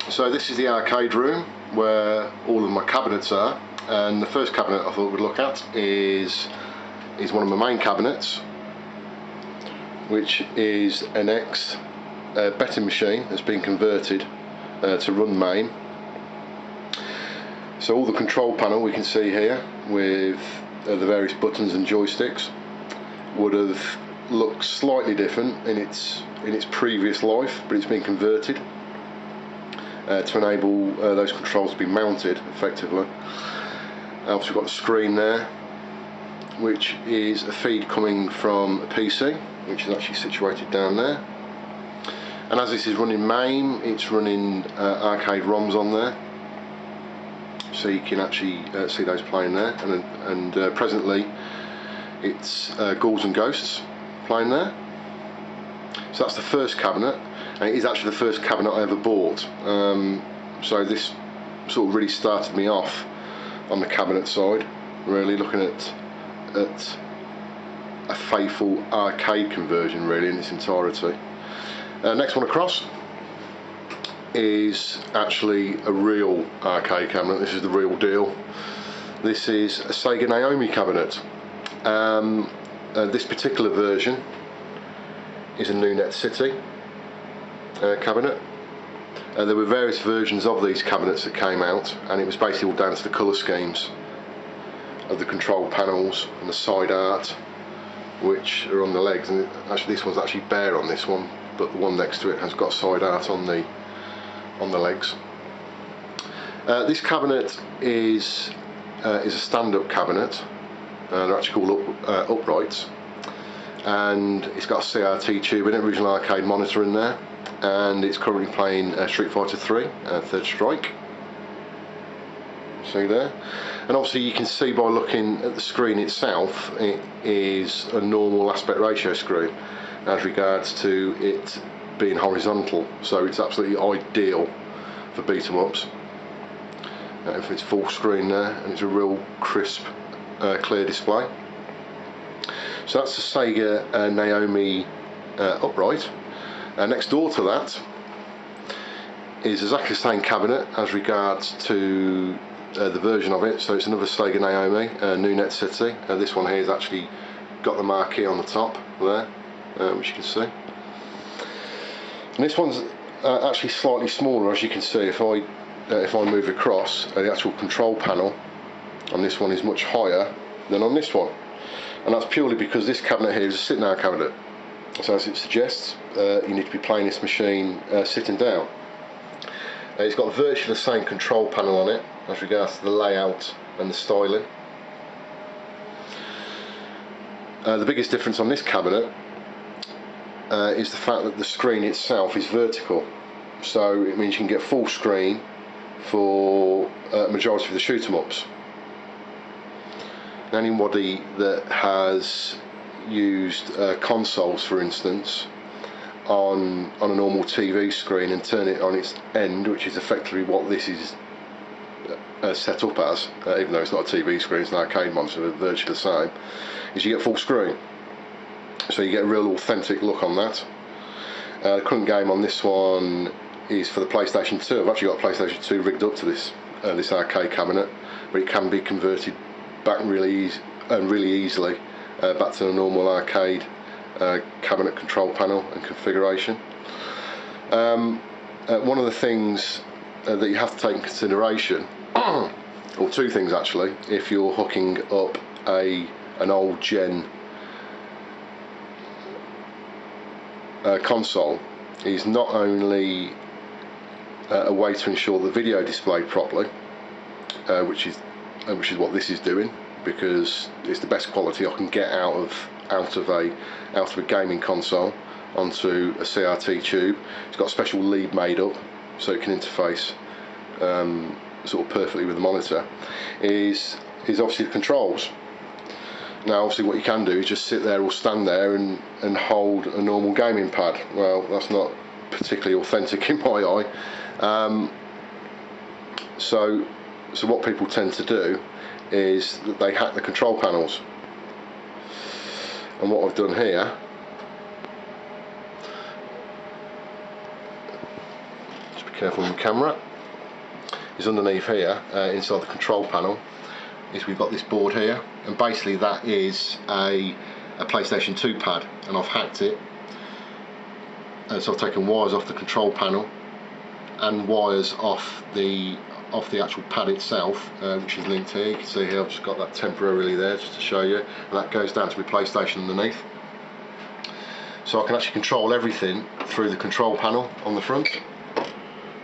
So this is the arcade room where all of my cabinets are, and the first cabinet I thought we'd look at is one of my main cabinets, which is an ex betting machine that's been converted to run MAME. So all the control panel we can see here with the various buttons and joysticks would have looked slightly different in its previous life, but it's been converted to enable those controls to be mounted effectively. Obviously we've got the screen there, which is a feed coming from a PC, which is actually situated down there. And as this is running MAME, it's running arcade ROMs on there, so you can actually see those playing there. And presently, it's Ghouls and Ghosts playing there. So that's the first cabinet, and it is actually the first cabinet I ever bought. So this sort of really started me off on the cabinet side, really looking at a faithful arcade conversion really in its entirety. Next one across is actually a real arcade cabinet. This is the real deal. This is a Sega Naomi cabinet. This particular version is a Naomi Net City cabinet. There were various versions of these cabinets that came out, and it was basically all down to the colour schemes of the control panels and the side art which are on the legs. And actually this one's actually bare on this one, but the one next to it has got side art on the legs. This cabinet is a stand-up cabinet. They're actually called uprights, and it's got a CRT tube in it, original arcade monitor in there, and it's currently playing Street Fighter 3 Third Strike. See there? And obviously you can see by looking at the screen itself, it is a normal aspect ratio screen as regards to it being horizontal, so it's absolutely ideal for beat 'em ups. If it's full screen there, and it's a real crisp, clear display. So that's the Sega Naomi upright. Next door to that is exactly the same cabinet as regards to the version of it. So it's another Sega Naomi, Naomi Net City. This one here has actually got the marquee on the top there, which you can see. And this one's actually slightly smaller, as you can see. If I move across, the actual control panel on this one is much higher than on this one, and that's purely because this cabinet here is a sit-down cabinet. So as it suggests, you need to be playing this machine sitting down. It's got virtually the same control panel on it as regards to the layout and the styling. The biggest difference on this cabinet is the fact that the screen itself is vertical, so it means you can get full screen for a majority of the shoot 'em ups. Anybody that has used consoles, for instance, on a normal TV screen and turn it on its end, which is effectively what this is set up as, even though it's not a TV screen, it's an arcade monitor, but virtually the same, is you get full screen. So you get a real authentic look on that. The current game on this one is for the PlayStation 2. I've actually got a PlayStation 2 rigged up to this arcade cabinet, but it can be converted back really easily back to the normal arcade cabinet control panel and configuration. One of the things that you have to take in consideration, or two things actually, if you're hooking up an old gen console, is not only a way to ensure the video displayed properly, which is what this is doing, because it's the best quality I can get out of a gaming console onto a CRT tube. It's got a special lead made up so it can interface sort of perfectly with the monitor. Is obviously the controls. Now obviously what you can do is just sit there or stand there and hold a normal gaming pad. Well, that's not particularly authentic in my eye. So what people tend to do is that they hack the control panels, and what I've done here careful with the camera, is underneath here, inside the control panel, is we've got this board here, and basically that is a PlayStation 2 pad, and I've hacked it. So I've taken wires off the control panel and wires off the actual pad itself, which is linked here. You can see here I've just got that temporarily there just to show you, and that goes down to my PlayStation underneath. So I can actually control everything through the control panel on the front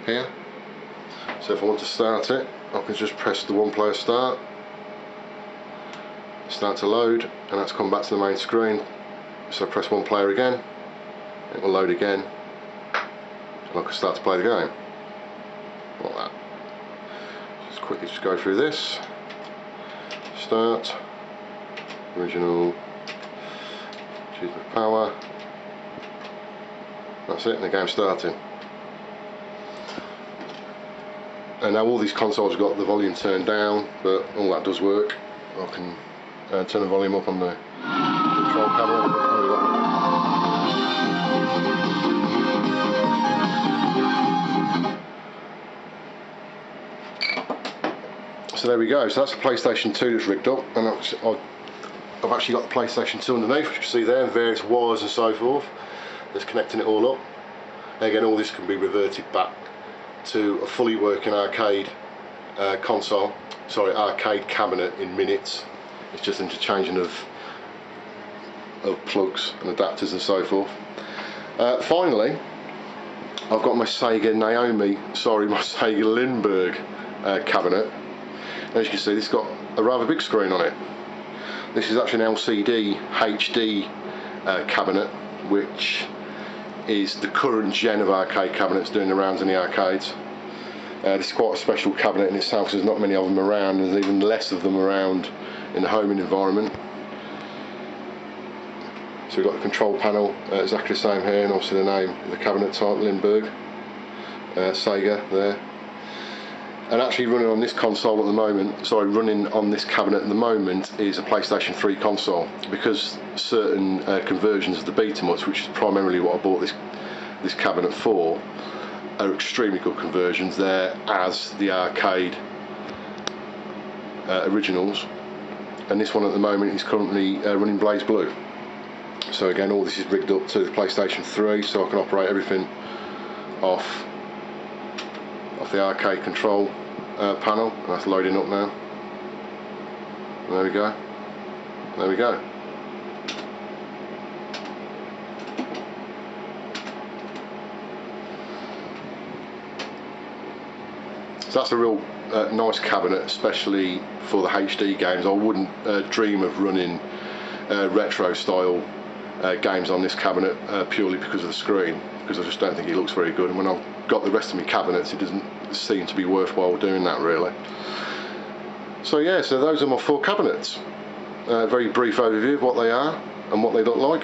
here. So if I want to start it, I can just press the one player start to load, and that's come back to the main screen. So I press one player again, it will load again, and I can start to play the game like that. Just quickly just go through this. Start, original, choose my power. That's it, and the game's starting. And now all these consoles have got the volume turned down, but all that does work. I can turn the volume up on the control panel. So there we go. So that's the PlayStation 2 that's rigged up, and I've actually got the PlayStation 2 underneath, which you can see there, various wires and so forth. That's connecting it all up. And again, all this can be reverted back to a fully working arcade arcade cabinet in minutes. It's just interchanging of plugs and adapters and so forth. Finally, I've got my Sega Lindbergh cabinet. As you can see, this has got a rather big screen on it. This is actually an LCD HD cabinet, which is the current gen of arcade cabinets doing the rounds in the arcades. This is quite a special cabinet in itself, so there's not many of them around, and there's even less of them around in the homing environment. So we've got the control panel, exactly the same here, and obviously the name of the cabinet type, Lindbergh, Sega there. And actually running on this console at the moment, running on this cabinet at the moment is a PlayStation 3 console, because certain conversions of the beat-em-ups, which is primarily what I bought this cabinet for, are extremely good conversions. They're as the arcade originals, and this one at the moment is currently running Blaze Blue. So again, all this is rigged up to the PlayStation 3, so I can operate everything off the arcade control panel, and that's loading up now. And there we go. There we go. So that's a real nice cabinet, especially for the HD games. I wouldn't dream of running retro style games on this cabinet purely because of the screen, because I just don't think it looks very good, and when I've got the rest of my cabinets it doesn't seem to be worthwhile doing that really. So yeah, so those are my 4 cabinets. Very brief overview of what they are and what they look like,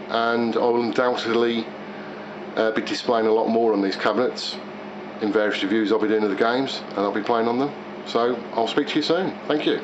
and I will undoubtedly be displaying a lot more on these cabinets in various reviews I'll be doing of the games, and I'll be playing on them. So I'll speak to you soon. Thank you.